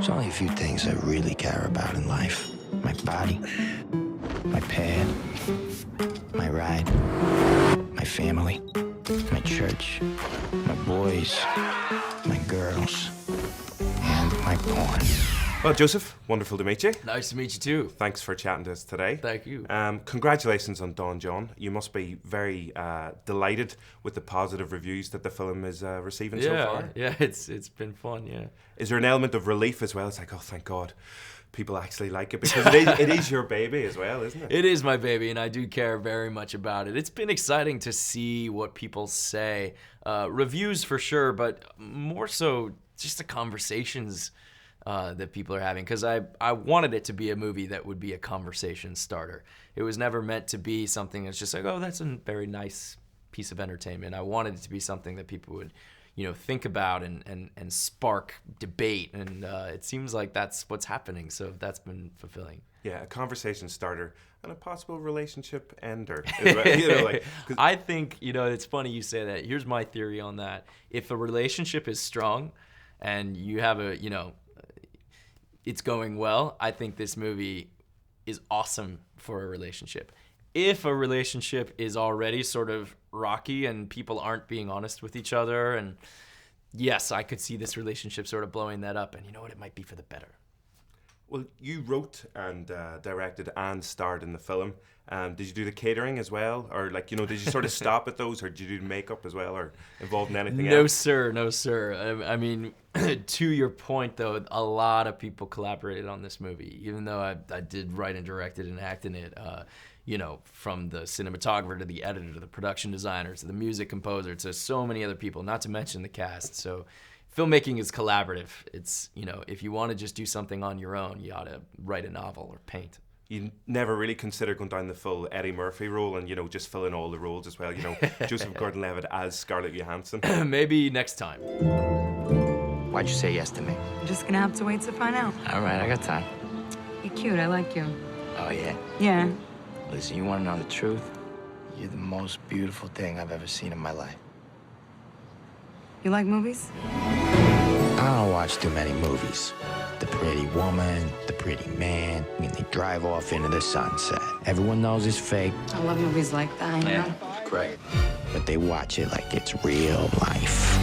There's only a few things I really care about in life. My body, my pad, my ride, my family, my church, my boys, my girls, and my porn. Well, Joseph, wonderful to meet you. Nice to meet you too. Thanks for chatting to us today. Thank you. Congratulations on Don John. You must be very delighted with the positive reviews that the film is receiving so far. Yeah, it's been fun, yeah. Is there an element of relief as well? It's like, oh, thank God, people actually like it, because it is your baby as well, isn't it? It is my baby, and I do care very much about it. It's been exciting to see what people say. Reviews for sure, but more so just the conversations that people are having, because I wanted it to be a movie that would be a conversation starter. It was never meant to be something that's just like, oh, that's a very nice piece of entertainment. I wanted it to be something that people would, think about and spark debate, and it seems like that's what's happening, so that's been fulfilling. Yeah, a conversation starter and a possible relationship ender. I think, it's funny you say that. Here's my theory on that. If a relationship is strong and you have it's going well, I think this movie is awesome for a relationship. If a relationship is already sort of rocky and people aren't being honest with each other, and yes, I could see this relationship sort of blowing that up, and you know what, it might be for the better. Well, you wrote and directed and starred in the film. Did you do the catering as well? Or did you sort of stop at those, or did you do makeup as well, or involved in anything else? No, sir. I mean, to your point, though, a lot of people collaborated on this movie, even though I did write and directed and act in it. From the cinematographer to the editor to the production designer to the music composer to so many other people, not to mention the cast. So filmmaking is collaborative. It's, if you want to just do something on your own, you ought to write a novel or paint. You never really consider going down the full Eddie Murphy role and, just fill in all the roles as well. Joseph Gordon-Levitt as Scarlett Johansson. Maybe next time. Why'd you say yes to me? I'm just gonna have to wait to find out. All right, I got time. You're cute, I like you. Oh, yeah? Yeah. Listen, you want to know the truth? You're the most beautiful thing I've ever seen in my life. You like movies? I don't watch too many movies. The pretty woman, the pretty man, and they drive off into the sunset. Everyone knows it's fake. I love movies like that, you know? Great. But they watch it like it's real life.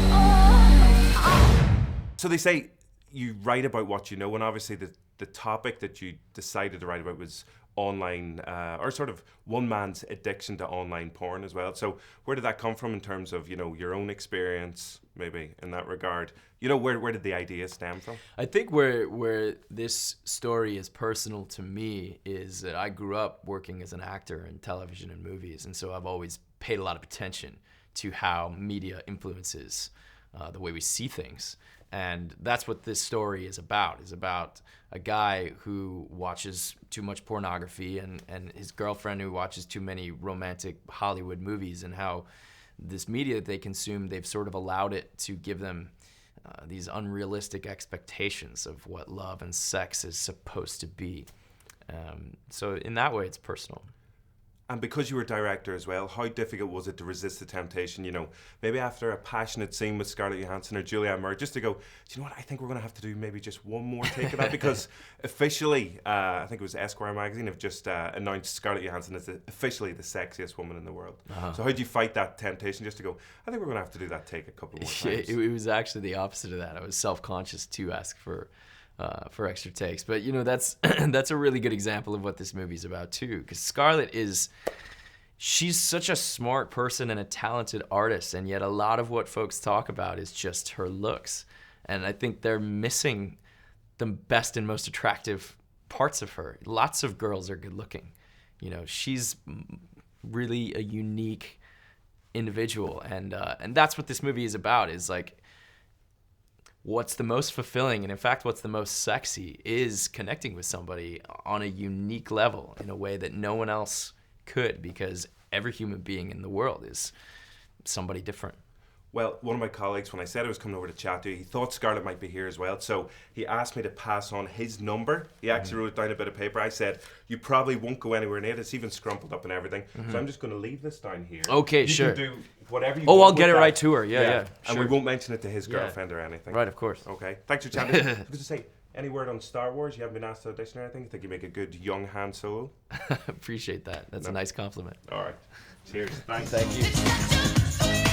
So they say you write about what you know, and obviously the topic that you decided to write about was online, or sort of one man's addiction to online porn as well. So where did that come from in terms of, your own experience, maybe, in that regard? Where did the idea stem from? I think where this story is personal to me is that I grew up working as an actor in television and movies, and so I've always paid a lot of attention to how media influences the way we see things. And that's what this story is about a guy who watches too much pornography and his girlfriend who watches too many romantic Hollywood movies, and how this media that they consume, they've sort of allowed it to give them these unrealistic expectations of what love and sex is supposed to be. So in that way, it's personal. And because you were a director as well, how difficult was it to resist the temptation, maybe after a passionate scene with Scarlett Johansson or Julianne Moore, just to go, do you know what, I think we're going to have to do maybe just one more take of that? Because officially, I think it was Esquire magazine have just announced Scarlett Johansson as officially the sexiest woman in the world. Uh-huh. So how do you fight that temptation just to go, I think we're going to have to do that take a couple more times? It was actually the opposite of that. I was self-conscious to ask for extra takes, but that's that's a really good example of what this movie's about too, because Scarlett she's such a smart person and a talented artist, and yet a lot of what folks talk about is just her looks, and I think they're missing the best and most attractive parts of her. Lots of girls are good looking, she's really a unique individual, and that's what this movie is about, is like, what's the most fulfilling, and in fact what's the most sexy, is connecting with somebody on a unique level in a way that no one else could, because every human being in the world is somebody different. Well, one of my colleagues, when I said I was coming over to chat to you, he thought Scarlett might be here as well, so he asked me to pass on his number. He actually wrote it down a bit of paper. I said, you probably won't go anywhere near it. It's even scrumpled up and everything. So I'm just going to leave this down here. Okay, you sure. Can do whatever you want. I'll get it that. Right to her. Yeah. And sure. we won't mention it to his girlfriend or anything. Right, of course. Okay. Thanks for chatting. I was going to say, Any word on Star Wars? You haven't been asked to audition or anything? Think you make a good young Han Solo? Appreciate that. That's a nice compliment. All right. Cheers. Thanks. Thank you.